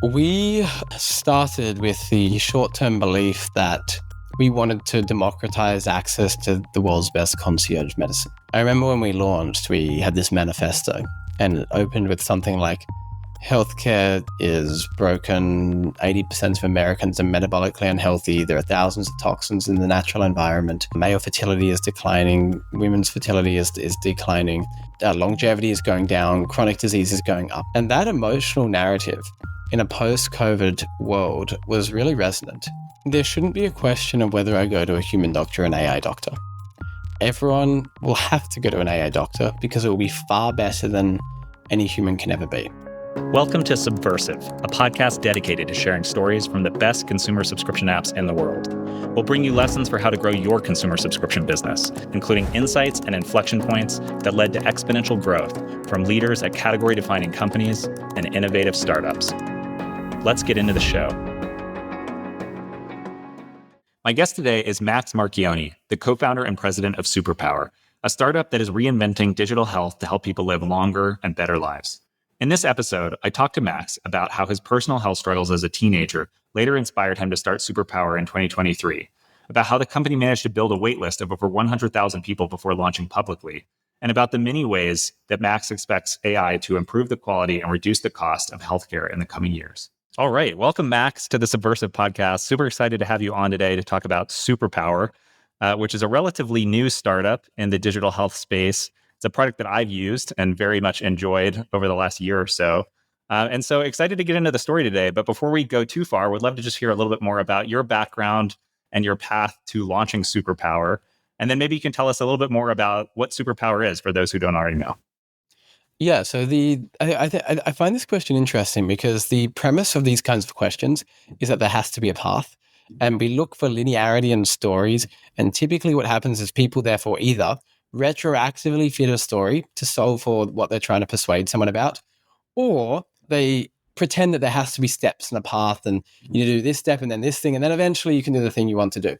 We started with the short-term belief that we wanted to democratize access to the world's best concierge medicine. I remember when we launched, we had this manifesto, and it opened with something like, healthcare is broken, 80% of Americans are metabolically unhealthy, there are thousands of toxins in the natural environment, male fertility is declining, women's fertility is declining, longevity is going down, chronic disease is going up. And that emotional narrative in a post-COVID world was really resonant. There shouldn't be a question of whether I go to a human doctor or an AI doctor. Everyone will have to go to an AI doctor because it will be far better than any human can ever be. Welcome to Subversive, a podcast dedicated to sharing stories from the best consumer subscription apps in the world. We'll bring you lessons for how to grow your consumer subscription business, including insights and inflection points that led to exponential growth from leaders at category-defining companies and innovative startups. Let's get into the show. My guest today is Max Marchione, the co-founder and president of Superpower, a startup that is reinventing digital health to help people live longer and better lives. In this episode, I talked to Max about how his personal health struggles as a teenager later inspired him to start Superpower in 2023, about how the company managed to build a waitlist of over 100,000 people before launching publicly, and about the many ways that Max expects AI to improve the quality and reduce the cost of healthcare in the coming years. All right. Welcome, Max, to the Subversive podcast. Super excited to have you on today to talk about Superpower, which is a relatively new startup in the digital health space. It's a product that I've used and very much enjoyed over the last year or so. And so excited to get into the story today. But before we go too far, we'd love to just hear a little bit more about your background and your path to launching Superpower. And then maybe you can tell us a little bit more about what Superpower is for those who don't already know. Yeah, so I find this question interesting because the premise of these kinds of questions is that there has to be a path. And we look for linearity in stories. And typically what happens is people therefore either retroactively fit a story to solve for what they're trying to persuade someone about, or they pretend that there has to be steps and a path, and you do this step and then this thing, and then eventually you can do the thing you want to do.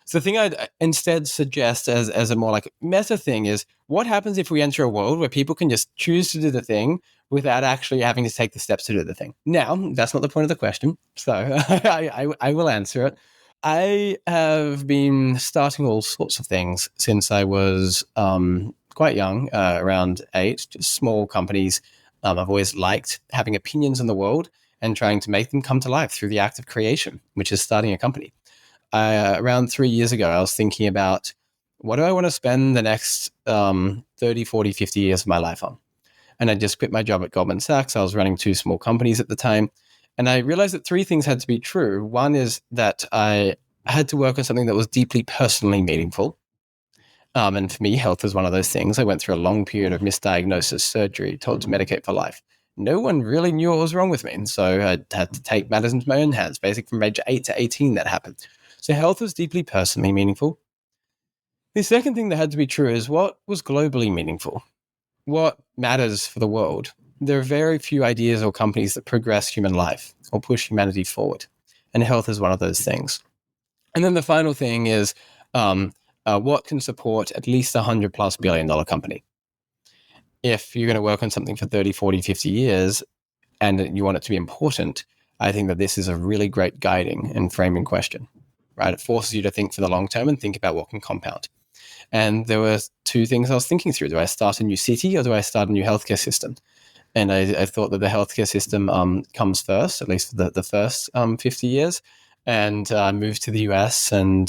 So the thing I'd instead suggest as a more like meta thing is, what happens if we enter a world where people can just choose to do the thing without actually having to take the steps to do the thing? Now, that's not the point of the question, so I will answer it. I have been starting all sorts of things since I was quite young, around 8, just small companies. I've always liked having opinions in the world and trying to make them come to life through the act of creation, which is starting a company. Around 3 years ago, I was thinking about, what do I want to spend the next 30, 40, 50 years of my life on? And I just quit my job at Goldman Sachs. I was running 2 small companies at the time. And I realized that 3 things had to be true. One is that I had to work on something that was deeply personally meaningful. And for me, health is one of those things. I went through a long period of misdiagnosis, surgery, told to medicate for life. No one really knew what was wrong with me. And so I had to take matters into my own hands. Basically, from age 8 to 18, that happened. So health was deeply personally meaningful. The second thing that had to be true is, what was globally meaningful? What matters for the world? There are very few ideas or companies that progress human life or push humanity forward. And health is one of those things. And then the final thing is, what can support at least $100+ billion company? If you're going to work on something for 30, 40, 50 years and you want it to be important, I think that this is a really great guiding and framing question, right? It forces you to think for the long term and think about what can compound. And there were 2 things I was thinking through. Do I start a new city or do I start a new healthcare system? And I thought that the healthcare system comes first, at least for the first 50 years. And moved to the US, and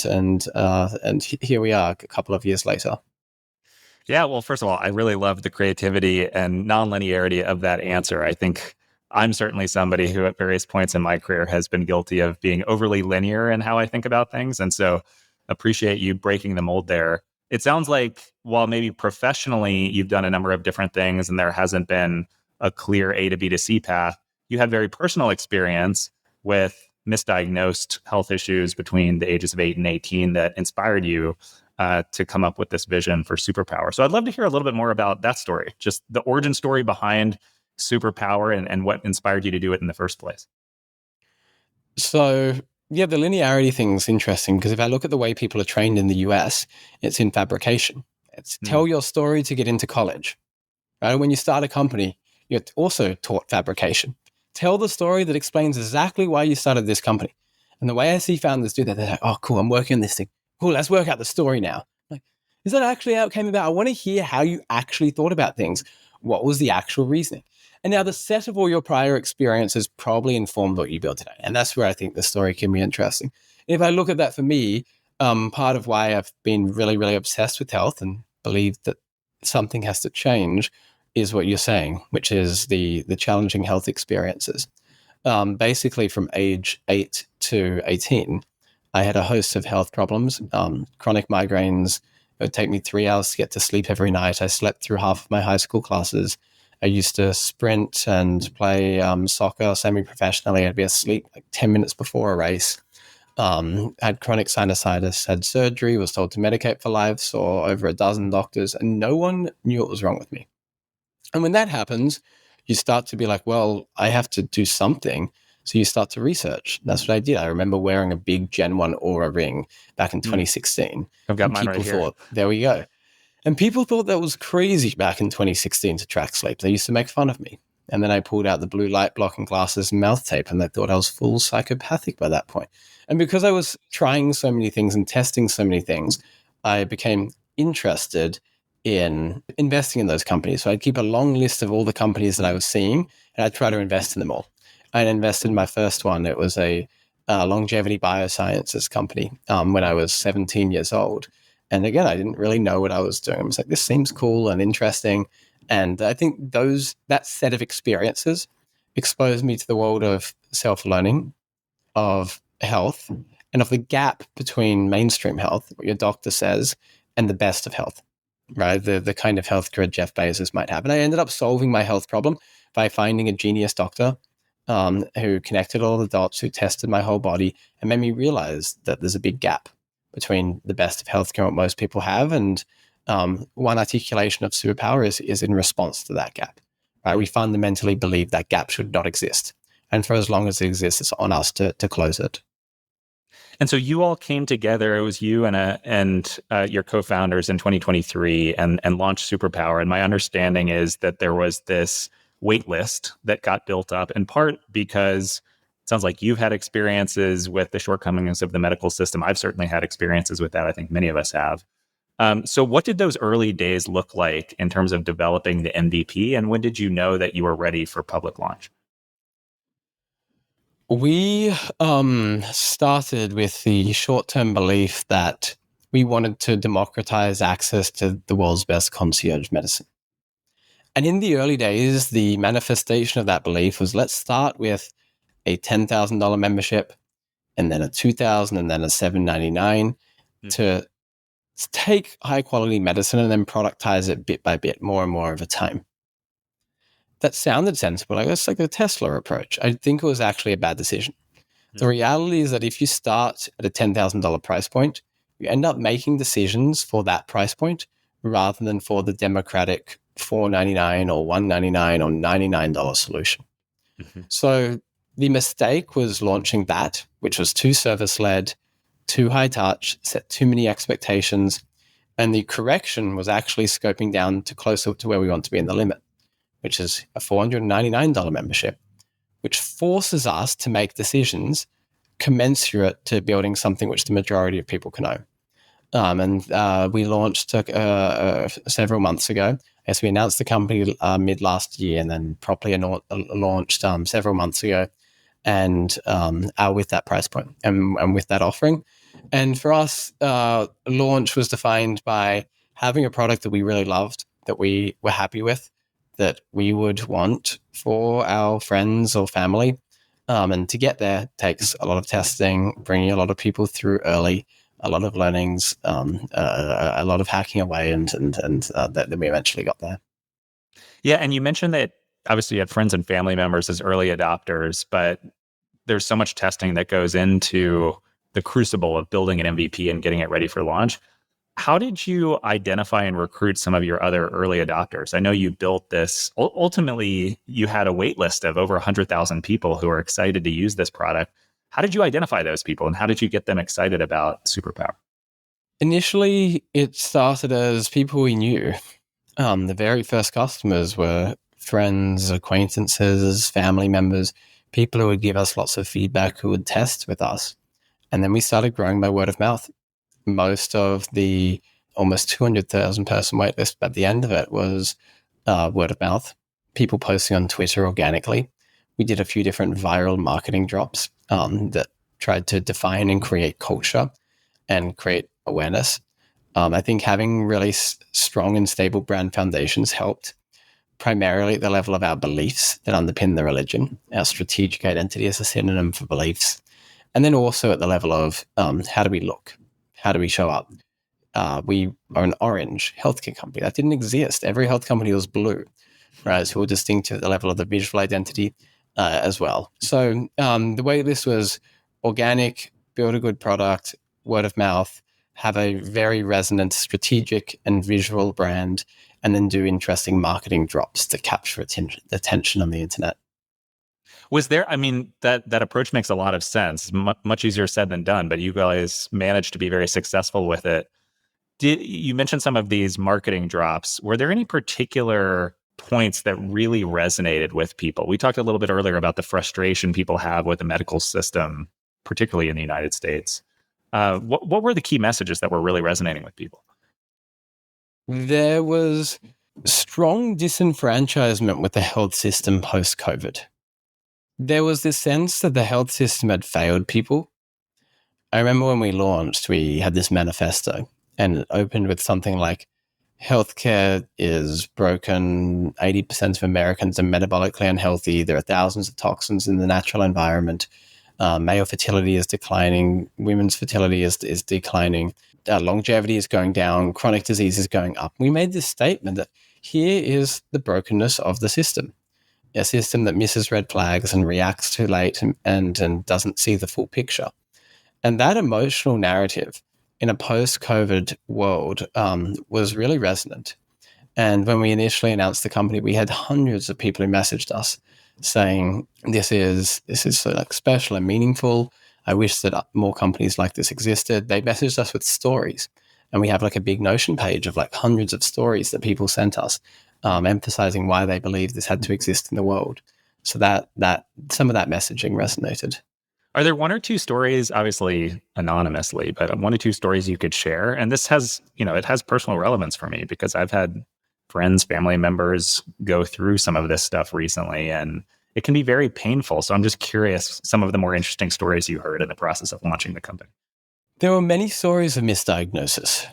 here we are a couple of years later. Yeah, well, first of all, I really love the creativity and non-linearity of that answer. I think I'm certainly somebody who at various points in my career has been guilty of being overly linear in how I think about things. And so appreciate you breaking the mold there. It sounds like while maybe professionally you've done a number of different things and there hasn't been a clear A to B to C path, you had very personal experience with misdiagnosed health issues between the ages of 8 and 18 that inspired you to come up with this vision for Superpower. So I'd love to hear a little bit more about that story, just the origin story behind Superpower and what inspired you to do it in the first place. So yeah, the linearity thing is interesting because if I look at the way people are trained in the US, it's in fabrication. It's tell your story to get into college. Right? When you start a company, you're also taught fabrication. tell the story that explains exactly why you started this company. And the way I see founders do that, they're like, oh, cool, I'm working on this thing. Cool, let's work out the story now. Like, is that actually how it came about? I want to hear how you actually thought about things. What was the actual reasoning? And now the set of all your prior experiences probably informed what you built today. And that's where I think the story can be interesting. If I look at that for me, part of why I've been really, really obsessed with health and believe that something has to change is what you're saying, which is the challenging health experiences. Basically, from age 8 to 18, I had a host of health problems, chronic migraines. It would take me 3 hours to get to sleep every night. I slept through half of my high school classes. I used to sprint and play soccer semi-professionally. I'd be asleep like 10 minutes before a race. Had chronic sinusitis, had surgery, was told to medicate for life, saw over a dozen doctors, and no one knew what was wrong with me. And when that happens, you start to be like, well, I have to do something. So you start to research. That's what I did. I remember wearing a big Gen 1 Aura ring back in 2016. I've got And mine right people here. thought, there we go. And people thought that was crazy back in 2016 to track sleep. They used to make fun of me. And then I pulled out the blue light blocking glasses and mouth tape, and they thought I was full psychopathic by that point. And because I was trying so many things and testing so many things, I became interested in investing in those companies. So I'd keep a long list of all the companies that I was seeing, and I'd try to invest in them all. I invested in my first one. It was a longevity biosciences company when I was 17 years old. And again, I didn't really know what I was doing. I was like, this seems cool and interesting. And I think that set of experiences exposed me to the world of self-learning, of health, and of the gap between mainstream health, what your doctor says, and the best of health, right? The kind of healthcare Jeff Bezos might have. And I ended up solving my health problem by finding a genius doctor who connected all the dots, who tested my whole body, and made me realize that there's a big gap between the best of healthcare, what most people have, and one articulation of superpower is in response to that gap. Right? We fundamentally believe that gap should not exist, and for as long as it exists, it's on us to close it. And so you all came together. It was you and your co-founders in 2023 and launched Superpower. And my understanding is that there was this wait list that got built up in part because it sounds like you've had experiences with the shortcomings of the medical system. I've certainly had experiences with that. I think many of us have. So what did those early days look like in terms of developing the MVP? And when did you know that you were ready for public launch? We started with the short-term belief that we wanted to democratize access to the world's best concierge medicine. And in the early days, the manifestation of that belief was, let's start with a $10,000 membership, and then a $2,000, and then a $799 to take high quality medicine and then productize it bit by bit, more and more over time. That sounded sensible. Like, that's like the Tesla approach. I think it was actually a bad decision. The reality is that if you start at a $10,000 price point, you end up making decisions for that price point rather than for the democratic $499 or $199 or $99 solution. Mm-hmm. So the mistake was launching that, which was too service-led, too high touch, set too many expectations. And the correction was actually scoping down to closer to where we want to be in the limit, which is a $499 membership, which forces us to make decisions commensurate to building something which the majority of people can own. And we launched several months ago. As we announced the company mid last year, and then properly launched several months ago, and with that price point and with that offering. And for us, launch was defined by having a product that we really loved, that we were happy with, that we would want for our friends or family. And to get there takes a lot of testing, bringing a lot of people through early, a lot of learnings, a lot of hacking away, and then we eventually got there. Yeah, and you mentioned that obviously you had friends and family members as early adopters, but there's so much testing that goes into the crucible of building an MVP and getting it ready for launch. How did you identify and recruit some of your other early adopters? I know you built this. Ultimately, you had a wait list of over 100,000 people who are excited to use this product. How did you identify those people, and how did you get them excited about Superpower? Initially, it started as people we knew. The very first customers were friends, acquaintances, family members, people who would give us lots of feedback, who would test with us. And then we started growing by word of mouth. Most of the almost 200,000 person waitlist at the end of it was word of mouth, people posting on Twitter organically. We did a few different viral marketing drops that tried to define and create culture and create awareness. I think having really strong and stable brand foundations helped, primarily at the level of our beliefs that underpin the religion, our strategic identity as a synonym for beliefs, and then also at the level of how do we look? How do we show up? We are an orange healthcare company. That didn't exist. Every health company was blue, right? So we're distinctive at the level of the visual identity as well. So the way this was organic, build a good product, word of mouth, have a very resonant strategic and visual brand, and then do interesting marketing drops to capture attention on the internet. Was there, I mean, that approach makes a lot of sense. Much easier said than done, but you guys managed to be very successful with it. Did you mentioned some of these marketing drops? Were there any particular points that really resonated with people? We talked a little bit earlier about the frustration people have with the medical system, particularly in the United States. What were the key messages that were really resonating with people? There was strong disenfranchisement with the health system post-COVID. There was this sense that the health system had failed people. I remember when we launched, we had this manifesto and it opened with something like, healthcare is broken, 80% of Americans are metabolically unhealthy, there are thousands of toxins in the natural environment, male fertility is declining, women's fertility is declining, longevity is going down, chronic disease is going up. We made this statement that here is the brokenness of the system. A system that misses red flags and reacts too late and doesn't see the full picture. And that emotional narrative in a post-COVID world was really resonant. And when we initially announced the company, we had hundreds of people who messaged us saying, this is so like special and meaningful. I wish that more companies like this existed. They messaged us with stories. And we have like a big Notion page of like hundreds of stories that people sent us, emphasizing why they believe this had to exist in the world. So that some of that messaging resonated. Are there one or two stories, obviously anonymously, but one or two stories you could share? And this has, it has personal relevance for me because I've had friends, family members go through some of this stuff recently, and it can be very painful. So I'm just curious, some of the more interesting stories you heard in the process of launching the company. There were many stories of misdiagnosis.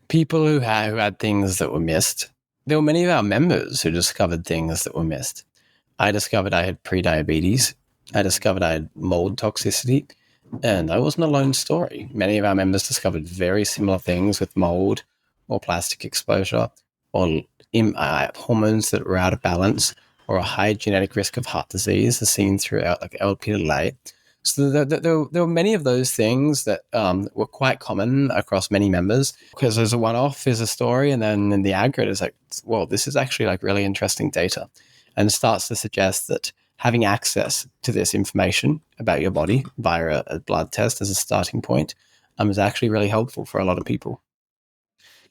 People who had things that were missed. There were many of our members who discovered things that were missed. I discovered I had prediabetes. I discovered I had mold toxicity. And I wasn't a lone story. Many of our members discovered very similar things with mold or plastic exposure or hormones that were out of balance or a high genetic risk of heart disease as seen throughout like Lp(a). So there were many of those things that were quite common across many members because there's a one-off is a story, and then in the aggregate is like, well, this is actually like really interesting data, and it starts to suggest that having access to this information about your body via a blood test as a starting point is actually really helpful for a lot of people.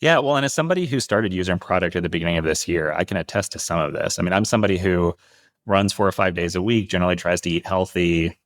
Yeah, well, and as somebody who started using product at the beginning of this year, I can attest to some of this. I mean, I'm somebody who runs 4 or 5 days a week, generally tries to eat healthy,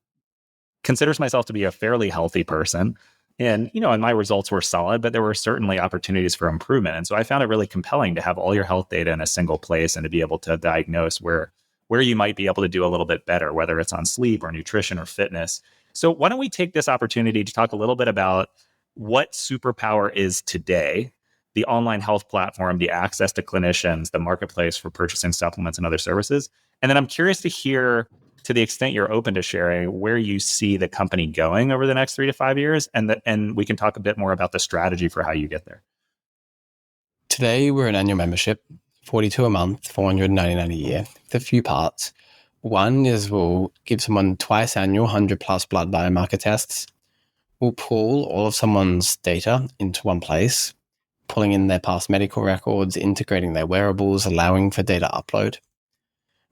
considers myself to be a fairly healthy person. And my results were solid, but there were certainly opportunities for improvement. And so I found it really compelling to have all your health data in a single place and to be able to diagnose where you might be able to do a little bit better, whether it's on sleep or nutrition or fitness. So why don't we take this opportunity to talk a little bit about what Superpower is today, the online health platform, the access to clinicians, the marketplace for purchasing supplements and other services. And then I'm curious to hear, to the extent you're open to sharing, where you see the company going over the next 3 to 5 years, and we can talk a bit more about the strategy for how you get there. Today, we're an annual membership, 42 a month, 499 a year, with a few parts. One is we'll give someone twice annual 100 plus blood biomarker tests. We'll pull all of someone's data into one place, pulling in their past medical records, integrating their wearables, allowing for data upload.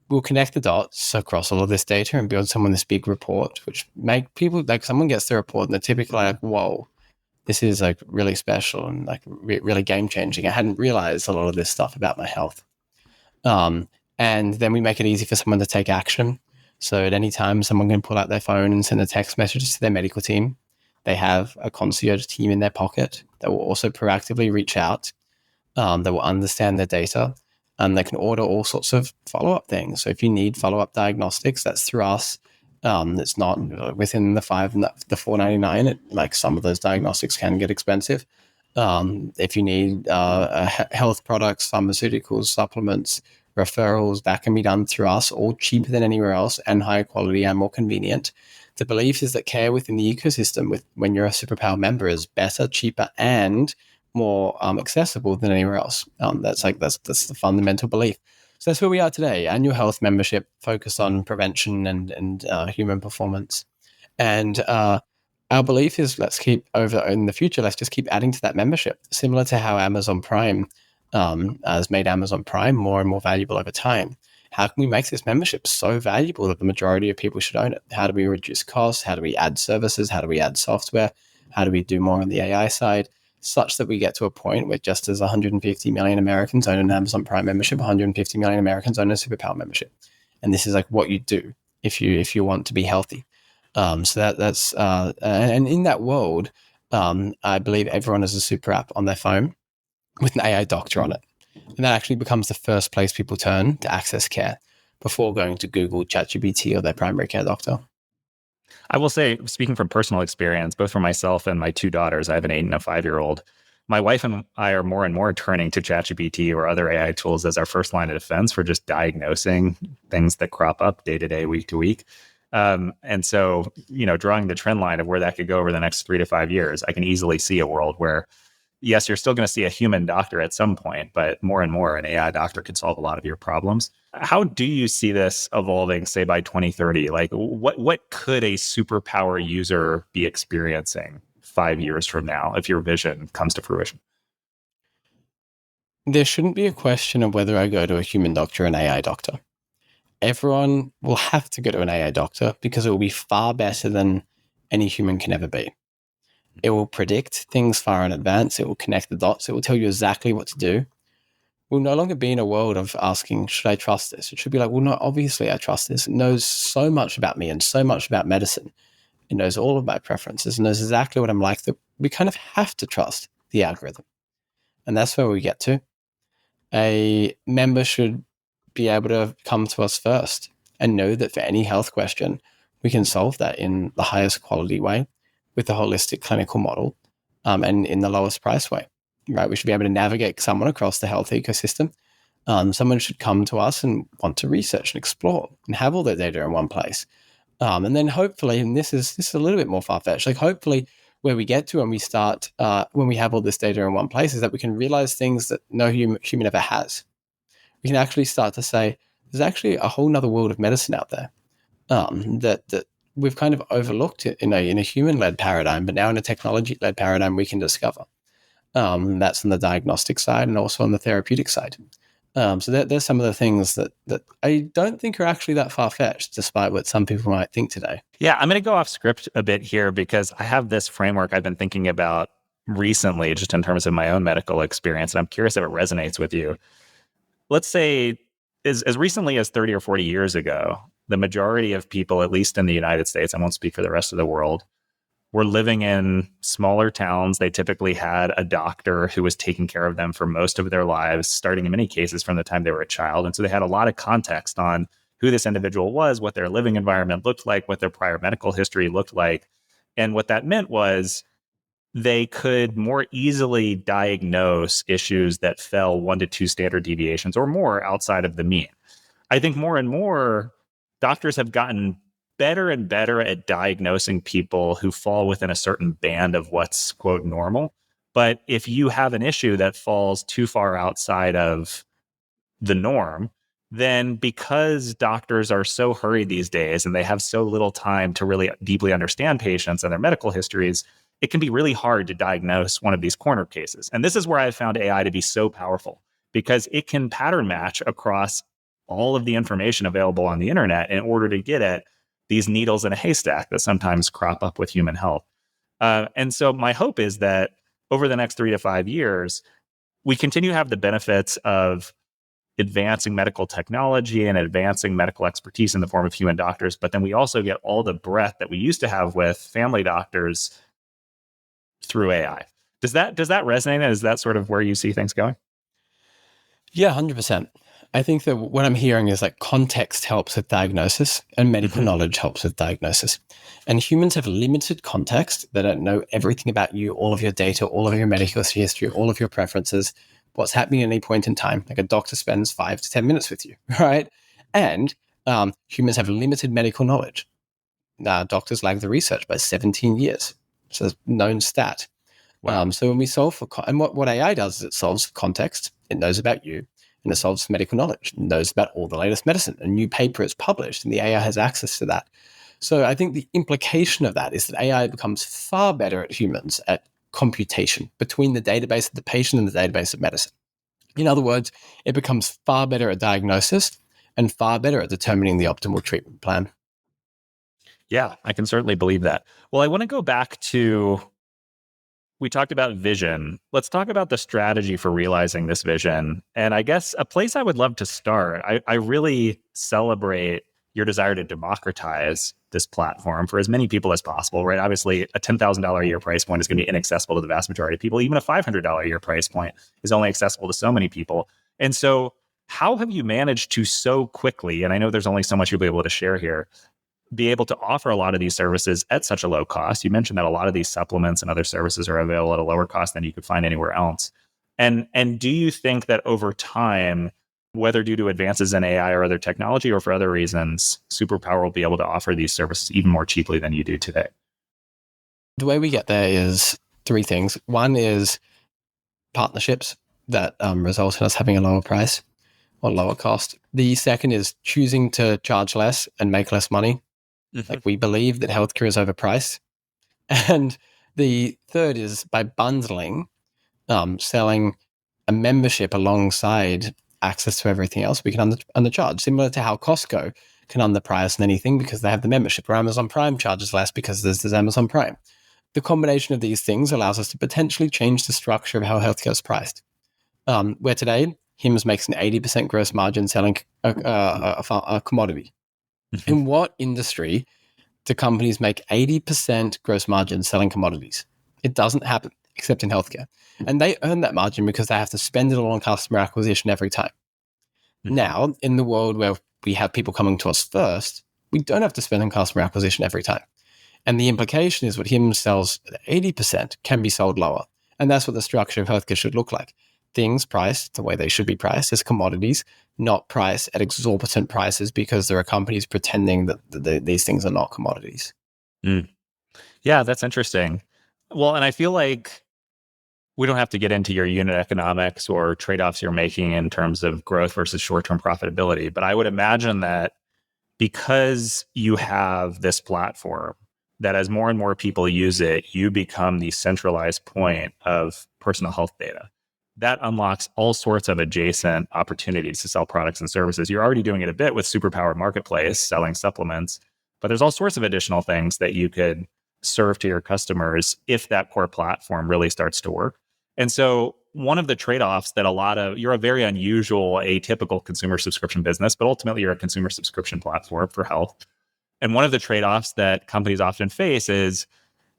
We'll connect the dots across all of this data and build someone this big report, which make people, like someone gets the report and they're typically like, whoa, this is like really special and like really game changing. I hadn't realized a lot of this stuff about my health. And then we make it easy for someone to take action. So at any time, someone can pull out their phone and send a text message to their medical team. They have a concierge team in their pocket that will also proactively reach out, that will understand their data, and they can order all sorts of follow-up things. So if you need follow-up diagnostics, that's through us. It's not within the $4.99. Like some of those diagnostics can get expensive. If you need health products, pharmaceuticals, supplements, referrals, that can be done through us, all cheaper than anywhere else and higher quality and more convenient. The belief is that care within the ecosystem when you're a Superpower member is better, cheaper, and more accessible than anywhere else. That's the fundamental belief. So that's where we are today. Annual health membership focused on prevention and human performance. And our belief is let's keep over in the future. Let's just keep adding to that membership, similar to how Amazon Prime has made Amazon Prime more and more valuable over time. How can we make this membership so valuable that the majority of people should own it? How do we reduce costs? How do we add services? How do we add software? How do we do more on the AI side, such that we get to a point where just as 150 million Americans own an Amazon Prime membership, 150 million Americans own a Superpower membership, and this is like what you do if you want to be healthy. So that's and in that world, I believe everyone has a super app on their phone with an AI doctor on it. And that actually becomes the first place people turn to access care before going to Google, ChatGPT, or their primary care doctor. I will say, speaking from personal experience, both for myself and my two daughters, I have an 8 and a 5-year-old. My wife and I are more and more turning to ChatGPT or other AI tools as our first line of defense for just diagnosing things that crop up day to day, week to week. And so, drawing the trend line of where that could go over the next 3 to 5 years, I can easily see a world where, yes, you're still going to see a human doctor at some point, but more and more an AI doctor could solve a lot of your problems. How do you see this evolving, say, by 2030? Like, what could a superpower user be experiencing 5 years from now if your vision comes to fruition? There shouldn't be a question of whether I go to a human doctor or an AI doctor. Everyone will have to go to an AI doctor because it will be far better than any human can ever be. It will predict things far in advance. It will connect the dots. It will tell you exactly what to do. We'll no longer be in a world of asking, should I trust this? It should be like, well, no, obviously I trust this. It knows so much about me and so much about medicine. It knows all of my preferences and knows exactly what I'm like, that we kind of have to trust the algorithm. And that's where we get to. A member should be able to come to us first and know that for any health question, we can solve that in the highest quality way with the holistic clinical model, and in the lowest price way, right? We should be able to navigate someone across the health ecosystem. Someone should come to us and want to research and explore and have all their data in one place. And then hopefully, and this is a little bit more far-fetched, like hopefully where we get to when we start, when we have all this data in one place, is that we can realize things that no human ever has. We can actually start to say, there's actually a whole nother world of medicine out there, that we've kind of overlooked it in a human-led paradigm, but now in a technology-led paradigm, we can discover. That's on the diagnostic side and also on the therapeutic side. So there's some of the things that I don't think are actually that far-fetched, despite what some people might think today. Yeah, I'm going to go off script a bit here because I have this framework I've been thinking about recently, just in terms of my own medical experience, and I'm curious if it resonates with you. Let's say as recently as 30 or 40 years ago, the majority of people, at least in the United States, I won't speak for the rest of the world, were living in smaller towns. They typically had a doctor who was taking care of them for most of their lives, starting in many cases from the time they were a child. And so they had a lot of context on who this individual was, what their living environment looked like, what their prior medical history looked like. And what that meant was they could more easily diagnose issues that fell 1 to 2 standard deviations or more outside of the mean. I think more and more doctors have gotten better and better at diagnosing people who fall within a certain band of what's, quote, normal. But if you have an issue that falls too far outside of the norm, then because doctors are so hurried these days and they have so little time to really deeply understand patients and their medical histories, it can be really hard to diagnose one of these corner cases. And this is where I've found AI to be so powerful, because it can pattern match across all of the information available on the internet in order to get at these needles in a haystack that sometimes crop up with human health. And so my hope is that over the next 3 to 5 years, we continue to have the benefits of advancing medical technology and advancing medical expertise in the form of human doctors. But then we also get all the breadth that we used to have with family doctors through AI. Does that resonate? And is that sort of where you see things going? Yeah, 100%. I think that what I'm hearing is like context helps with diagnosis and medical knowledge helps with diagnosis. And humans have limited context. They don't know everything about you, all of your data, all of your medical history, all of your preferences, what's happening at any point in time. Like a doctor spends 5 to 10 minutes with you, right? And humans have limited medical knowledge. Doctors lag the research by 17 years. So it's a known stat. Wow. So when we solve for, and what AI does is it solves for context. It knows about you, and it solves for medical knowledge. It knows about all the latest medicine. A new paper is published, and the AI has access to that. So I think the implication of that is that AI becomes far better at humans at computation between the database of the patient and the database of medicine. In other words, it becomes far better at diagnosis and far better at determining the optimal treatment plan. Yeah, I can certainly believe that. Well, I want to go back to, we talked about vision. Let's talk about the strategy for realizing this vision. And I guess a place I would love to start, I really celebrate your desire to democratize this platform for as many people as possible, right? Obviously, a $10,000 a year price point is going to be inaccessible to the vast majority of people. Even a $500 a year price point is only accessible to so many people. And so, how have you managed to so quickly, and I know there's only so much you'll be able to share here, be able to offer a lot of these services at such a low cost? You mentioned that a lot of these supplements and other services are available at a lower cost than you could find anywhere else. And do you think that over time, whether due to advances in AI or other technology or for other reasons, Superpower will be able to offer these services even more cheaply than you do today? The way we get there is three things. One is partnerships that result in us having a lower price or lower cost. The second is choosing to charge less and make less money. Like we believe that healthcare is overpriced. And the third is by bundling, selling a membership alongside access to everything else, we can undercharge, similar to how Costco can underprice on anything because they have the membership, or Amazon Prime charges less because there's Amazon Prime. The combination of these things allows us to potentially change the structure of how healthcare is priced. Where today, HIMSS makes an 80% gross margin selling a commodity. In what industry do companies make 80% gross margin selling commodities? It doesn't happen except in healthcare. And they earn that margin because they have to spend it all on customer acquisition every time. Now, in the world where we have people coming to us first, we don't have to spend on customer acquisition every time. And the implication is what HIMSS sells at 80% can be sold lower. And that's what the structure of healthcare should look like. Things priced the way they should be priced as commodities, not priced at exorbitant prices because there are companies pretending that these things are not commodities. Mm. Yeah, that's interesting. Well, and I feel like we don't have to get into your unit economics or trade-offs you're making in terms of growth versus short-term profitability, but I would imagine that because you have this platform, that as more and more people use it, you become the centralized point of personal health data. That unlocks all sorts of adjacent opportunities to sell products and services. You're already doing it a bit with Superpower Marketplace, selling supplements, but there's all sorts of additional things that you could serve to your customers if that core platform really starts to work. And so one of the trade-offs that you're a very unusual, atypical consumer subscription business, but ultimately you're a consumer subscription platform for health. And one of the trade-offs that companies often face is,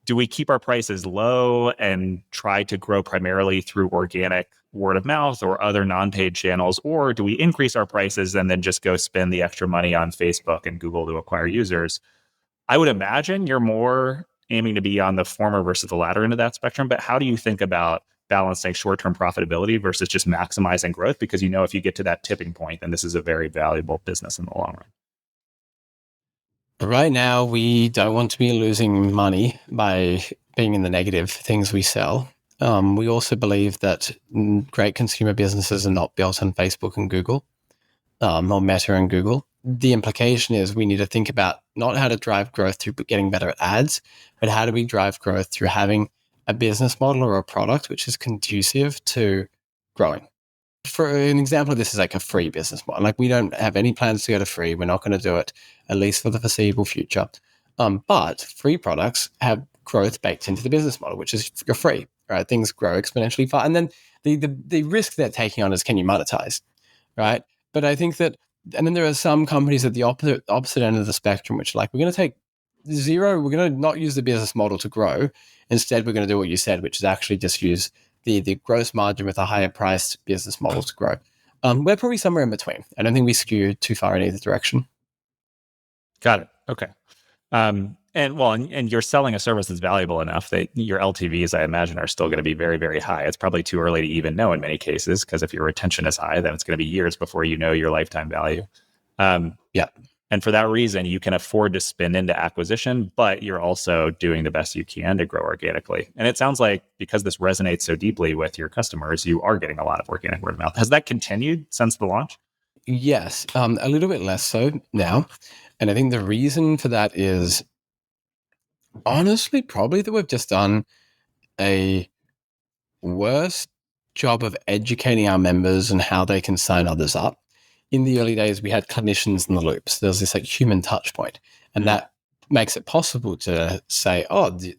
do we keep our prices low and try to grow primarily through organic word of mouth or other non-paid channels? Or do we increase our prices and then just go spend the extra money on Facebook and Google to acquire users? I would imagine you're more aiming to be on the former versus the latter end of that spectrum. But how do you think about balancing short-term profitability versus just maximizing growth? Because you know, if you get to that tipping point, then this is a very valuable business in the long run. Right now, we don't want to be losing money by being in the negative things we sell. We also believe that great consumer businesses are not built on Facebook and Google, or Meta and Google. The implication is we need to think about not how to drive growth through getting better at ads, but how do we drive growth through having a business model or a product which is conducive to growing. For an example of this is like a free business model. Like we don't have any plans to go to free. We're not going to do it, at least for the foreseeable future. But free products have growth baked into the business model, which is you're free, right? Things grow exponentially fast. And then the risk they're taking on is, can you monetize? right? But I think that, and then there are some companies at the opposite end of the spectrum, which are like, we're going to take zero, we're going to not use the business model to grow. Instead, we're going to do what you said, which is actually just use the gross margin with a higher priced business model to grow. We're probably somewhere in between. I don't think we skew too far in either direction. Got it. Okay. And you're selling a service that's valuable enough that your LTVs, I imagine, are still going to be very, very high. It's probably too early to even know in many cases, because if your retention is high, then it's going to be years before you know your lifetime value. Yeah. And for that reason, you can afford to spin into acquisition, but you're also doing the best you can to grow organically. And it sounds like because this resonates so deeply with your customers, you are getting a lot of organic word of mouth. Has that continued since the launch? Yes, a little bit less so now. And I think the reason for that is honestly probably that we've just done a worse job of educating our members and how they can sign others up. In the early days, we had clinicians in the loops. There's this like human touch point, and that makes it possible to say, "Oh, do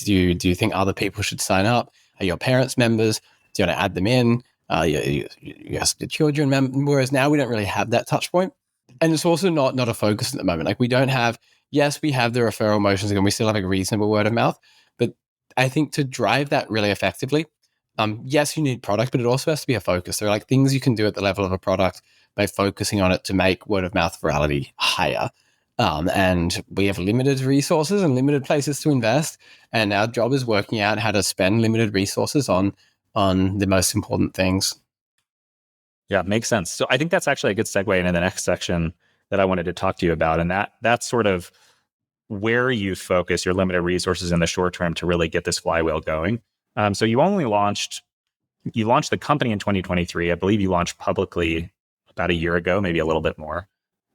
you think other people should sign up? Are your parents members? Do you want to add them in? You ask the children." Whereas now we don't really have that touch point, and it's also not a focus at the moment. Like we don't have. Yes, we have the referral motions, and we still have a reasonable word of mouth, but I think to drive that really effectively, yes, you need product, but it also has to be a focus. There are like things you can do at the level of a product by focusing on it to make word of mouth virality higher. And we have limited resources and limited places to invest. And our job is working out how to spend limited resources on the most important things. Yeah, makes sense. So I think that's actually a good segue into the next section that I wanted to talk to you about. And that's sort of where you focus your limited resources in the short term to really get this flywheel going. So you launched the company in 2023. I believe you launched publicly about a year ago, maybe a little bit more.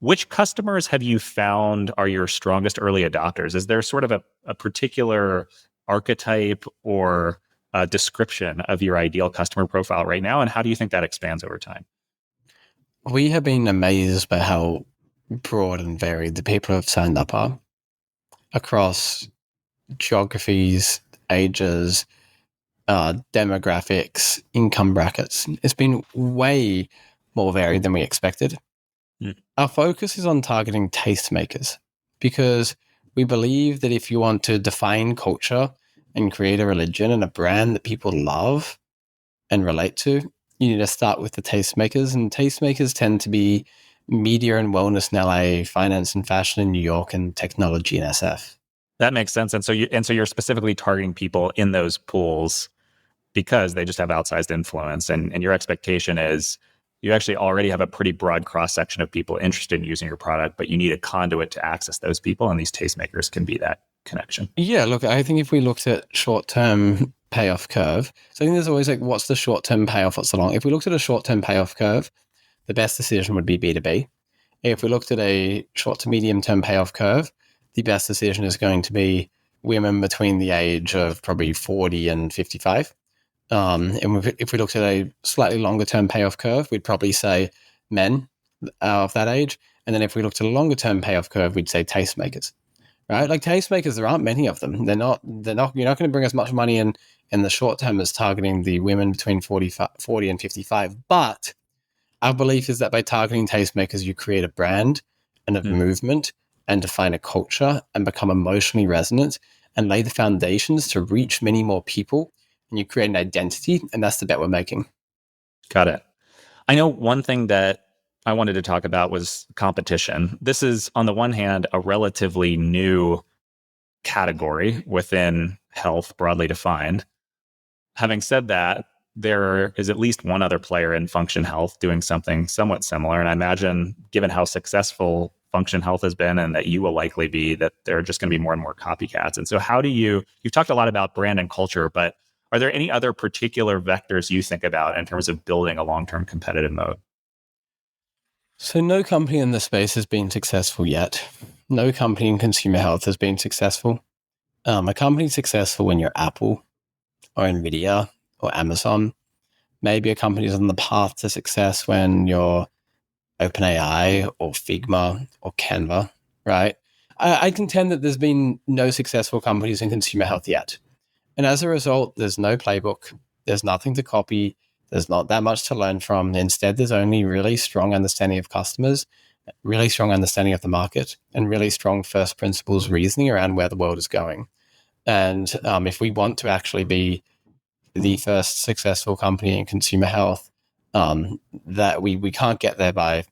Which customers have you found are your strongest early adopters? Is there sort of a particular archetype or a description of your ideal customer profile right now? And how do you think that expands over time? We have been amazed by how broad and varied the people who have signed up are across geographies, ages, demographics, income brackets. It's been way more varied than we expected. Hmm. Our focus is on targeting tastemakers because we believe that if you want to define culture and create a religion and a brand that people love and relate to, you need to start with the tastemakers. And tastemakers tend to be media and wellness in LA, finance and fashion in New York, and technology in SF. That makes sense. And so you're specifically targeting people in those pools because they just have outsized influence. And your expectation is you actually already have a pretty broad cross section of people interested in using your product, but you need a conduit to access those people. And these tastemakers can be that connection. Yeah, look, I think if we looked at short-term payoff curve, so I think there's always like, what's the short-term payoff? What's the long? If we looked at a short-term payoff curve, the best decision would be B2B. If we looked at a short to medium-term payoff curve, the best decision is going to be women between the age of probably 40 and 55. And if we looked at a slightly longer term payoff curve, we'd probably say men of that age. And then if we looked at a longer term payoff curve, we'd say tastemakers, right? Like tastemakers, there aren't many of them. You're not going to bring as much money in the short term as targeting the women between 40 and 55. But our belief is that by targeting tastemakers, you create a brand and a movement and define a culture and become emotionally resonant and lay the foundations to reach many more people. And you create an identity, and that's the bet we're making. Got it. I know one thing that I wanted to talk about was competition. This is, on the one hand, a relatively new category within health, broadly defined. Having said that, there is at least one other player in Function Health doing something somewhat similar. And I imagine, given how successful Function Health has been and that you will likely be, that there are just going to be more and more copycats. And so you've talked a lot about brand and culture, but are there any other particular vectors you think about in terms of building a long-term competitive moat? So no company in this space has been successful yet. No company in consumer health has been successful. A company's successful when you're Apple or Nvidia or Amazon. Maybe a company's on the path to success when you're OpenAI or Figma or Canva, right? I contend that there's been no successful companies in consumer health yet. And as a result, there's no playbook. There's nothing to copy. There's not that much to learn from. Instead, there's only really strong understanding of customers, really strong understanding of the market, and really strong first principles reasoning around where the world is going. And if we want to actually be the first successful company in consumer health, that we can't get there by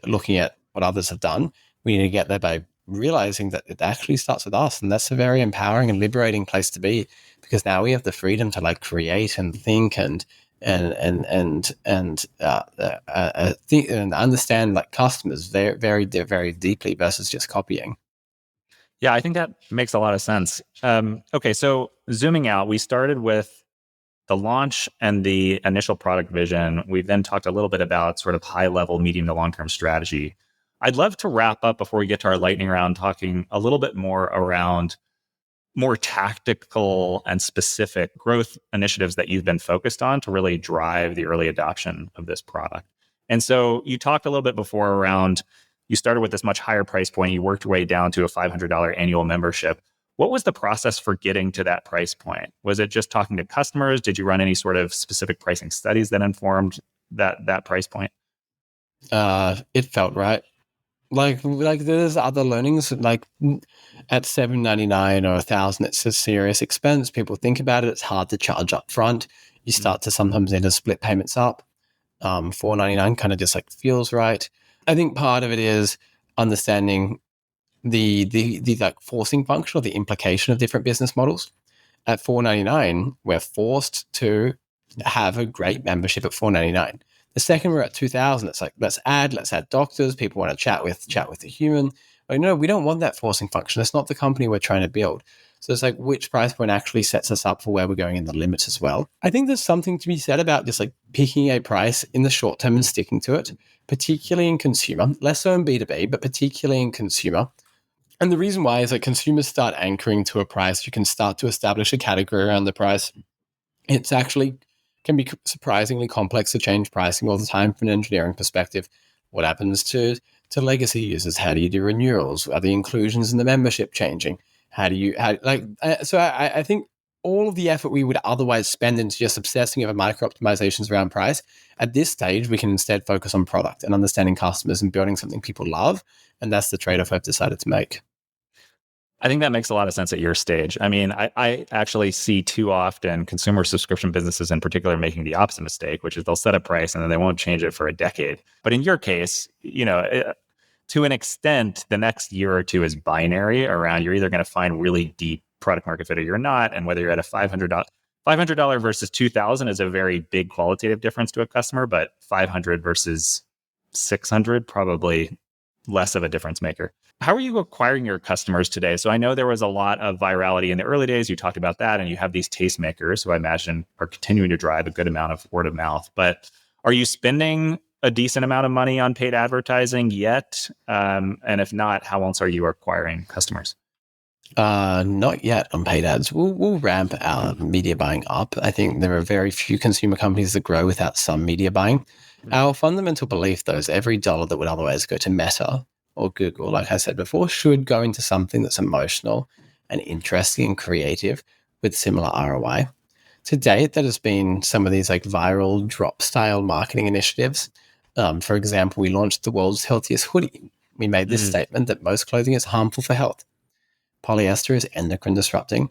looking at what others have done. We need to get there by realizing that it actually starts with us, and that's a very empowering and liberating place to be, because now we have the freedom to like create and think and think and understand like customers very very deeply versus just copying. Yeah, I think that makes a lot of sense. Okay, so zooming out, we started with the launch and the initial product vision. We then talked a little bit about sort of high level, medium to long term strategy. I'd love to wrap up before we get to our lightning round, talking a little bit more around more tactical and specific growth initiatives that you've been focused on to really drive the early adoption of this product. And so you talked a little bit before around, you started with this much higher price point, you worked your way down to a $500 annual membership. What was the process for getting to that price point? Was it just talking to customers? Did you run any sort of specific pricing studies that informed that price point? It felt right. Like there's other learnings like at $799 or $1,000, it's a serious expense. People think about it. It's hard to charge up front. You start to sometimes need to split payments up. $499 kind of just like feels right. I think part of it is understanding the like forcing function or the implication of different business models. At $499, we're forced to have a great membership at $499. The second we're at 2,000, it's like let's add doctors. People want to chat with the human. But no, we don't want that forcing function. It's not the company we're trying to build. So it's like which price point actually sets us up for where we're going in the limit as well. I think there's something to be said about just like picking a price in the short term and sticking to it, particularly in consumer, less so in B2B, but particularly in consumer. And the reason why is that consumers start anchoring to a price. You can start to establish a category around the price. It's actually can be surprisingly complex to change pricing all the time from an engineering perspective. What happens to legacy users? How do you do renewals? Are the inclusions in the membership changing? I think all of the effort we would otherwise spend into just obsessing over micro optimizations around price, at this stage, we can instead focus on product and understanding customers and building something people love. And that's the trade-off I've decided to make. I think that makes a lot of sense at your stage. I mean, I actually see too often consumer subscription businesses in particular making the opposite mistake, which is they'll set a price and then they won't change it for a decade. But in your case, to an extent, the next year or two is binary around you're either going to find really deep product market fit or you're not. And whether you're at a $500 versus 2,000 is a very big qualitative difference to a customer, but 500 versus 600, probably less of a difference maker. How are you acquiring your customers today? So I know there was a lot of virality in the early days. You talked about that, and you have these tastemakers who I imagine are continuing to drive a good amount of word of mouth. But are you spending a decent amount of money on paid advertising yet? And if not, how else are you acquiring customers? Not yet on paid ads. We'll ramp our media buying up. I think there are very few consumer companies that grow without some media buying. Our fundamental belief, though, is every dollar that would otherwise go to Meta or Google, like I said before, should go into something that's emotional and interesting and creative with similar ROI. To date, that has been some of these like viral drop style marketing initiatives. For example, we launched the world's healthiest hoodie. We made this statement that most clothing is harmful for health. Polyester is endocrine disrupting.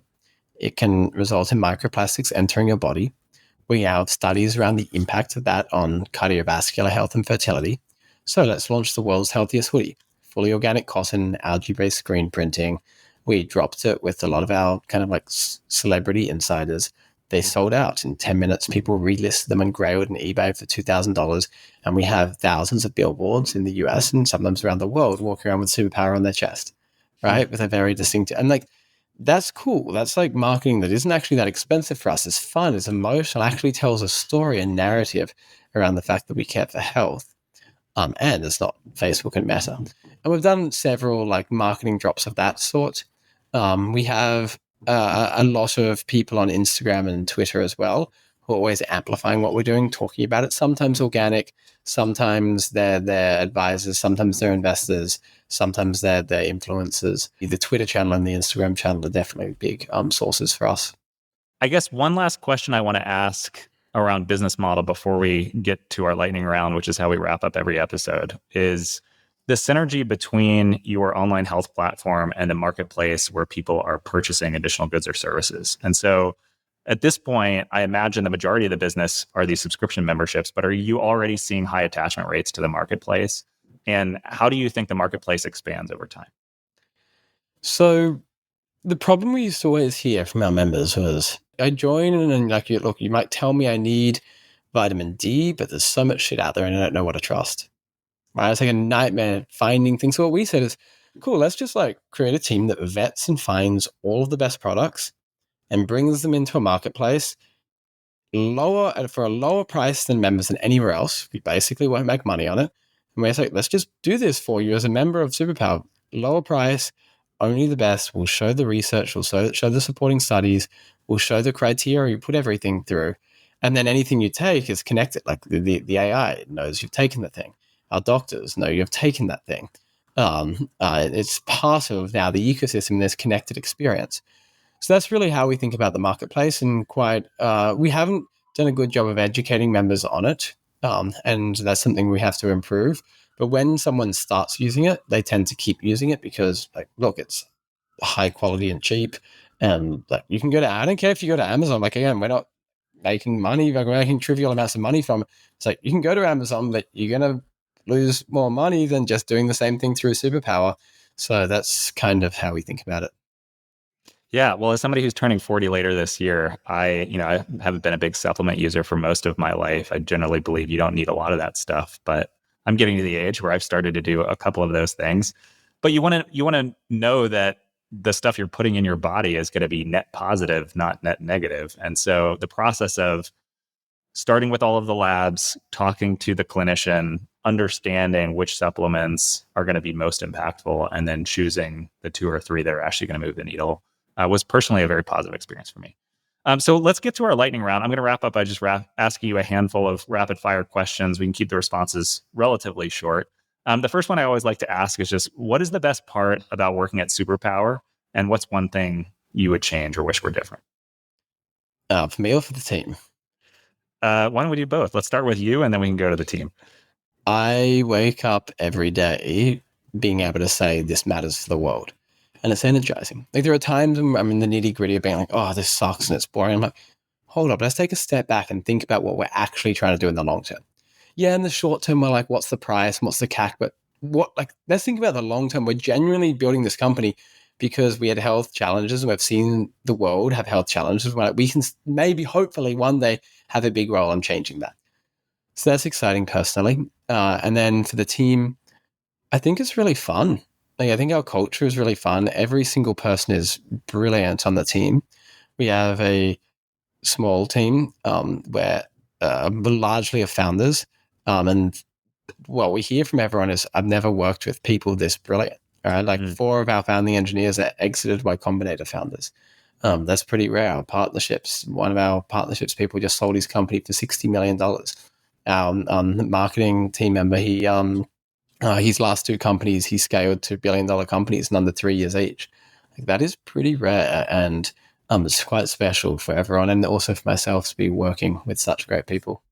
It can result in microplastics entering your body. We have studies around the impact of that on cardiovascular health and fertility. So let's launch the world's healthiest hoodie. Fully organic cotton, algae-based screen printing. We dropped it with a lot of our kind of like celebrity insiders. They sold out in 10 minutes. People relisted them on Grailed and eBay for $2,000. And we have thousands of billboards in the US and sometimes around the world walking around with Superpower on their chest, right? With a very distinct, and like, that's cool. That's like marketing that isn't actually that expensive for us. It's fun. It's emotional. Actually tells a story and narrative around the fact that we care for health. And it's not Facebook and Meta. And we've done several like marketing drops of that sort. We have a lot of people on Instagram and Twitter as well who are always amplifying what we're doing, talking about it. Sometimes organic, sometimes they're advisors, sometimes they're investors, sometimes they're influencers. The Twitter channel and the Instagram channel are definitely big sources for us. I guess one last question I want to ask around business model before we get to our lightning round, which is how we wrap up every episode, is the synergy between your online health platform and the marketplace where people are purchasing additional goods or services. And so at this point, I imagine the majority of the business are these subscription memberships, but are you already seeing high attachment rates to the marketplace? And how do you think the marketplace expands over time? So the problem we used to always hear from our members was, I join and like, look, you might tell me I need vitamin D, but there's so much shit out there and I don't know what to trust. Right? It's like a nightmare finding things. So what we said is, cool, let's just like create a team that vets and finds all of the best products and brings them into a marketplace lower for a lower price than members than anywhere else. We basically won't make money on it. And we're like, let's just do this for you as a member of Superpower. Lower price, only the best. We'll show the research, we'll show the supporting studies, we'll show the criteria, you put everything through. And then anything you take is connected. Like the AI knows you've taken the thing. Our doctors know you've taken that thing. It's part of now the ecosystem, this connected experience. So that's really how we think about the marketplace, and we haven't done a good job of educating members on it, and that's something we have to improve. But when someone starts using it, they tend to keep using it because, like, look, it's high quality and cheap, and like you can go to. I don't care if you go to Amazon. Like again, we're not making money. We're making trivial amounts of money from it. It's like you can go to Amazon, but you're gonna lose more money than just doing the same thing through Superpower. So that's kind of how we think about it. Yeah, well, as somebody who's turning 40 later this year, I haven't been a big supplement user for most of my life. I generally believe you don't need a lot of that stuff, but I'm getting to the age where I've started to do a couple of those things. But you want to know that the stuff you're putting in your body is going to be net positive, not net negative. And so the process of starting with all of the labs, talking to the clinician, understanding which supplements are going to be most impactful, and then choosing the two or three that are actually going to move the needle was personally a very positive experience for me. So let's get to our lightning round. I'm going to wrap up by just asking you a handful of rapid fire questions. We can keep the responses relatively short. The first one I always like to ask is just, what is the best part about working at Superpower? And what's one thing you would change or wish were different? For me or for the team? Why don't we do both? Let's start with you and then we can go to the team. I wake up every day being able to say this matters for the world. And it's energizing. Like there are times when I'm in the nitty gritty of being like, oh, this sucks and it's boring. I'm like, hold up, let's take a step back and think about what we're actually trying to do in the long term. Yeah, in the short term, we're like, what's the price? What's the CAC? But let's think about the long term. We're genuinely building this company because we had health challenges and we've seen the world have health challenges. Where we can maybe, hopefully, one day have a big role in changing that. So that's exciting personally. And then for the team, I think it's really fun. Like, I think our culture is really fun. Every single person is brilliant on the team. We have a small team where we're largely of founders. And what we hear from everyone is, I've never worked with people this brilliant. All right. Like 4 of our founding engineers are exited by Combinator founders. That's pretty rare. Our partnerships, one of our partnerships people just sold his company for $60 million. Our marketing team member, his last 2 companies, he scaled to billion-dollar companies in under 3 years each. Like, that is pretty rare, and it's quite special for everyone, and also for myself to be working with such great people.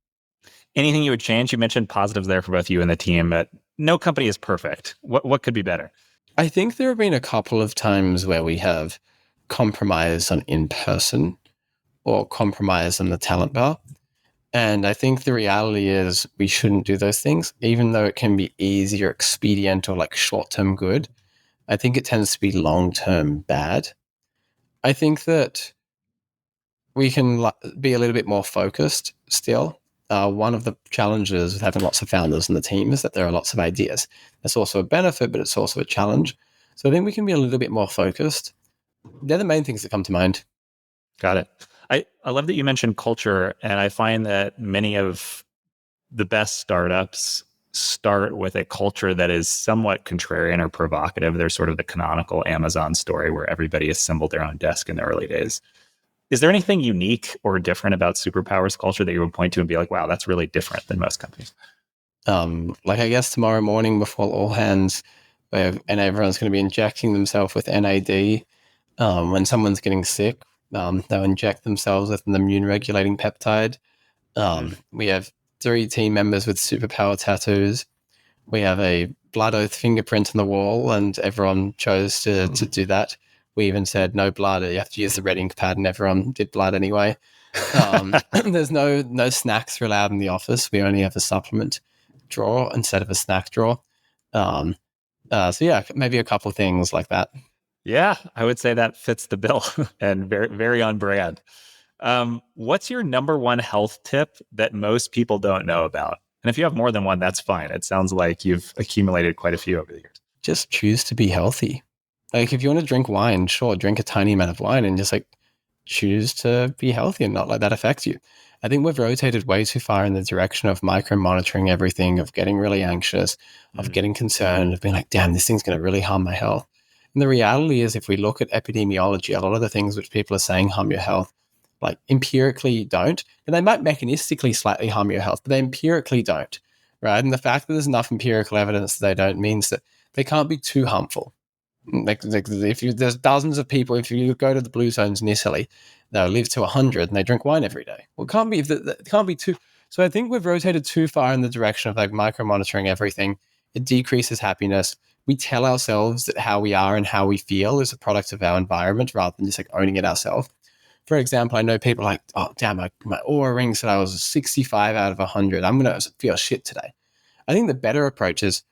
Anything you would change? You mentioned positives there for both you and the team, but no company is perfect. What could be better? I think there have been a couple of times where we have compromised on in-person or compromised on the talent bar. And I think the reality is we shouldn't do those things, even though it can be easy or expedient or like short-term good. I think it tends to be long-term bad. I think that we can be a little bit more focused still. One of the challenges with having lots of founders in the team is that there are lots of ideas. That's also a benefit, but it's also a challenge. So I think we can be a little bit more focused. They're the main things that come to mind. Got it. I love that you mentioned culture, and I find that many of the best startups start with a culture that is somewhat contrarian or provocative. There's sort of the canonical Amazon story where everybody assembled their own desk in the early days. Is there anything unique or different about Superpower's culture that you would point to and be like, wow, that's really different than most companies? Like I guess tomorrow morning before all hands, and everyone's going to be injecting themselves with NAD. When someone's getting sick, they'll inject themselves with an immune regulating peptide. We have 3 team members with superpower tattoos. We have a blood oath fingerprint on the wall, and everyone chose to do that. We even said no blood. You have to use the red ink pad, and everyone did blood anyway. There's no snacks are allowed in the office. We only have a supplement drawer instead of a snack drawer. So yeah, maybe a couple of things like that. Yeah, I would say that fits the bill and very, very on brand. What's your number one health tip that most people don't know about? And if you have more than one, that's fine. It sounds like you've accumulated quite a few over the years. Just choose to be healthy. Like if you want to drink wine, sure, drink a tiny amount of wine and just like choose to be healthy and not let that affect you. I think we've rotated way too far in the direction of micro-monitoring everything, of getting really anxious, of getting concerned, of being like, damn, this thing's going to really harm my health. And the reality is, if we look at epidemiology, a lot of the things which people are saying harm your health, like empirically don't. And they might mechanistically slightly harm your health, but they empirically don't, right? And the fact that there's enough empirical evidence that they don't means that they can't be too harmful. Like if there's dozens of people, if you go to the blue zones in Italy, they'll live to 100 and they drink wine every day. Well, it can't be too. So I think we've rotated too far in the direction of like micro monitoring everything. It decreases happiness. We tell ourselves that how we are and how we feel is a product of our environment rather than just like owning it ourselves. For example, I know people like, oh damn, my Oura ring said I was 65 out of 100. I'm gonna feel shit today. I think the better approach is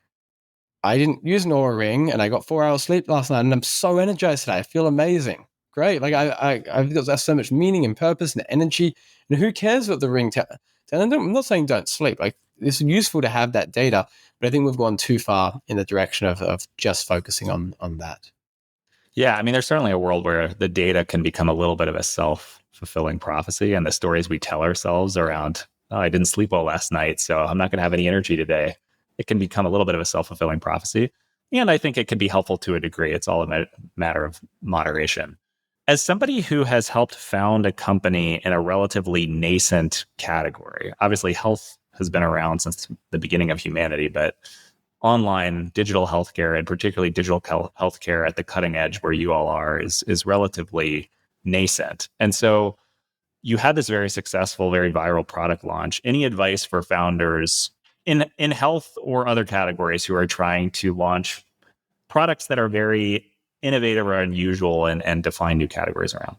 I didn't use an Oura ring and I got 4 hours sleep last night and I'm so energized today. I feel amazing. Great. Like I've got so much meaning and purpose and energy. And who cares what the ring tells? I'm not saying don't sleep. Like it's useful to have that data, but I think we've gone too far in the direction of just focusing on that. Yeah, I mean, there's certainly a world where the data can become a little bit of a self-fulfilling prophecy, and the stories we tell ourselves around, oh, I didn't sleep well last night, so I'm not going to have any energy today. It can become a little bit of a self-fulfilling prophecy. And I think it can be helpful to a degree. It's all a matter of moderation. As somebody who has helped found a company in a relatively nascent category, obviously health has been around since the beginning of humanity, but online digital healthcare and particularly digital healthcare at the cutting edge where you all are is relatively nascent. And so you had this very successful, very viral product launch. Any advice for founders in health or other categories who are trying to launch products that are very innovative or unusual and define new categories around?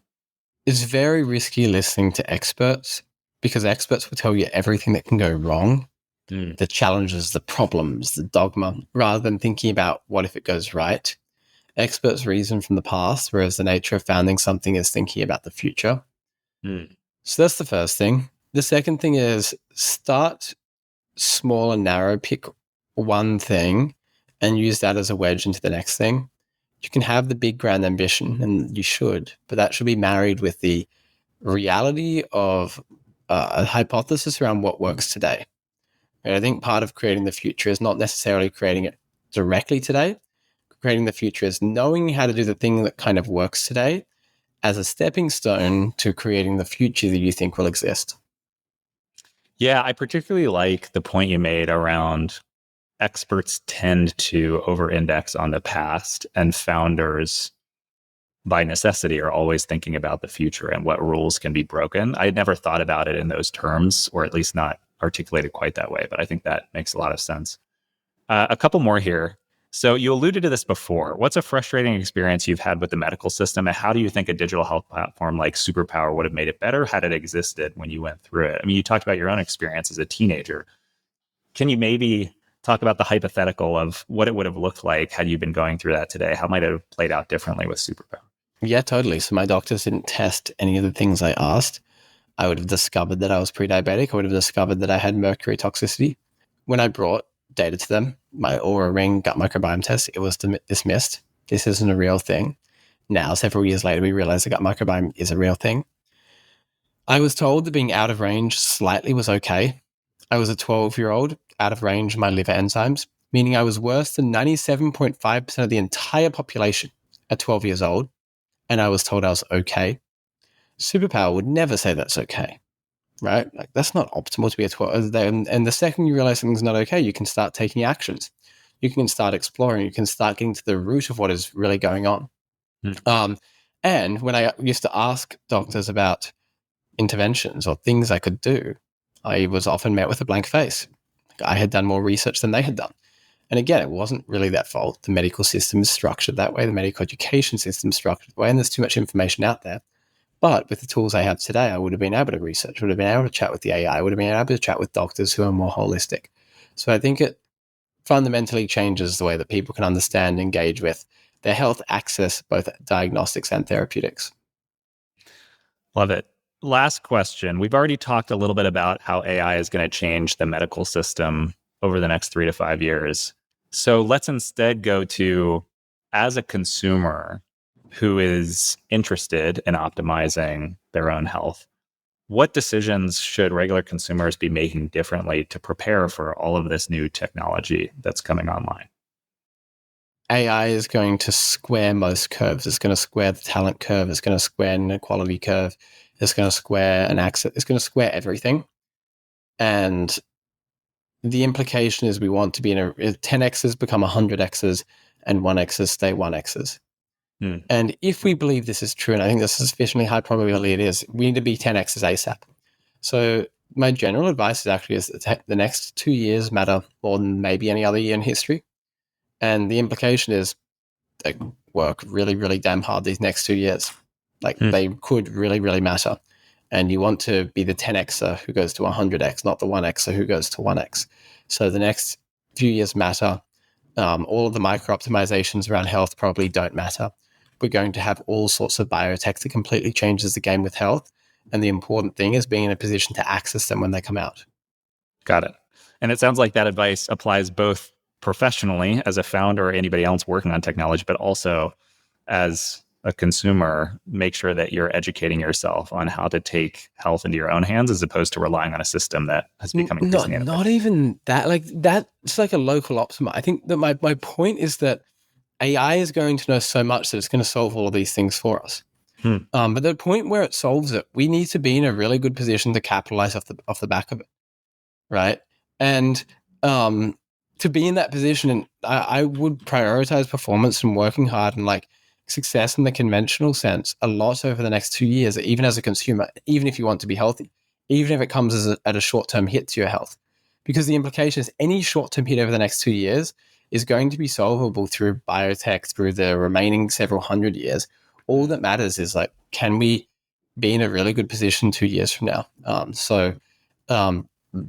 It's very risky listening to experts because experts will tell you everything that can go wrong, the challenges, the problems, the dogma, rather than thinking about what if it goes right. Experts reason from the past, whereas the nature of founding something is thinking about the future. So that's the first thing. The second thing is start small and narrow, pick one thing and use that as a wedge into the next thing. You can have the big grand ambition, and you should, but that should be married with the reality of a hypothesis around what works today. And I think part of creating the future is not necessarily creating it directly today. Creating the future is knowing how to do the thing that kind of works today as a stepping stone to creating the future that you think will exist. Yeah, I particularly like the point you made around experts tend to over index on the past, and founders by necessity are always thinking about the future and what rules can be broken. I had never thought about it in those terms, or at least not articulated quite that way, but I think that makes a lot of sense. A couple more here. So you alluded to this before. What's a frustrating experience you've had with the medical system, and how do you think a digital health platform like Superpower would have made it better had it existed when you went through it? I mean, you talked about your own experience as a teenager. Can you maybe talk about the hypothetical of what it would have looked like had you been going through that today? How might it have played out differently with Superpower? Yeah, totally. So my doctors didn't test any of the things I asked. I would have discovered that I was pre-diabetic. I would have discovered that I had mercury toxicity. When I brought data to them, my Oura Ring gut microbiome test, it was dismissed. This isn't a real thing. Now, several years later, we realized the gut microbiome is a real thing. I was told that being out of range slightly was okay. I was a 12-year-old, out of range of my liver enzymes, meaning I was worse than 97.5% of the entire population at 12 years old, and I was told I was okay. Superpower would never say that's okay, right? Like that's not optimal to be a 12. And the second you realize something's not okay, you can start taking actions. You can start exploring. You can start getting to the root of what is really going on. Hmm. And when I used to ask doctors about interventions or things I could do, I was often met with a blank face. I had done more research than they had done. And again, it wasn't really their fault. The medical system is structured that way. The medical education system is structured that way. And there's too much information out there. But with the tools I have today, I would have been able to research, would have been able to chat with the AI, would have been able to chat with doctors who are more holistic. So I think it fundamentally changes the way that people can understand, engage with their health, access both diagnostics and therapeutics. Love it. Last question. We've already talked a little bit about how AI is going to change the medical system over the next 3 to 5 years. So let's instead go to, as a consumer who is interested in optimizing their own health, what decisions should regular consumers be making differently to prepare for all of this new technology that's coming online? AI is going to square most curves. It's going to square the talent curve. It's going to square an inequality curve. It's going to square an access. It's going to square everything. And the implication is we want to be in a 10x's become 100x's and 1x's stay 1x's. And if we believe this is true, and I think this is sufficiently high probability it is, we need to be 10x's ASAP. So my general advice is actually is that the next 2 years matter more than maybe any other year in history. And the implication is they work really, really damn hard these next 2 years. Like they could really, really matter. And you want to be the 10xer who goes to 100x, not the 1xer who goes to 1x. So the next few years matter. All of the micro optimizations around health probably don't matter. We're going to have all sorts of biotech that completely changes the game with health. And the important thing is being in a position to access them when they come out. Got it. And it sounds like that advice applies both professionally as a founder or anybody else working on technology, but also as a consumer, make sure that you're educating yourself on how to take health into your own hands as opposed to relying on a system that has become increasingly inefficient. Not even that. Like that's like a local optima. I think that my point is that AI is going to know so much that it's going to solve all of these things for us. But the point where it solves it, we need to be in a really good position to capitalize off the back of it, right? And to be in that position, and I would prioritize performance and working hard and like success in the conventional sense a lot over the next 2 years, even as a consumer, even if you want to be healthy, even if it comes at a short-term hit to your health. Because the implication is any short-term hit over the next 2 years is going to be solvable through biotech, through the remaining several hundred years. All that matters is like, can we be in a really good position 2 years from now?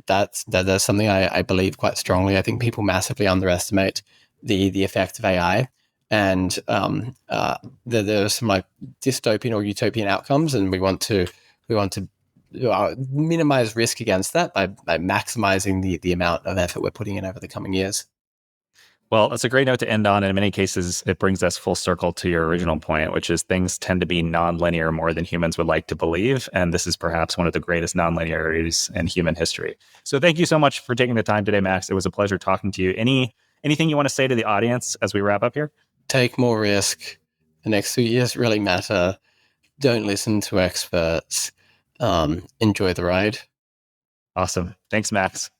That's something I believe quite strongly. I think people massively underestimate the effect of AI, and there are some like dystopian or utopian outcomes, and we want to minimize risk against that by maximizing the amount of effort we're putting in over the coming years. Well, that's a great note to end on. And in many cases, it brings us full circle to your original point, which is things tend to be nonlinear more than humans would like to believe. And this is perhaps one of the greatest nonlinearities in human history. So thank you so much for taking the time today, Max. It was a pleasure talking to you. Anything you want to say to the audience as we wrap up here? Take more risk. The next 2 years really matter. Don't listen to experts. Enjoy the ride. Awesome. Thanks, Max.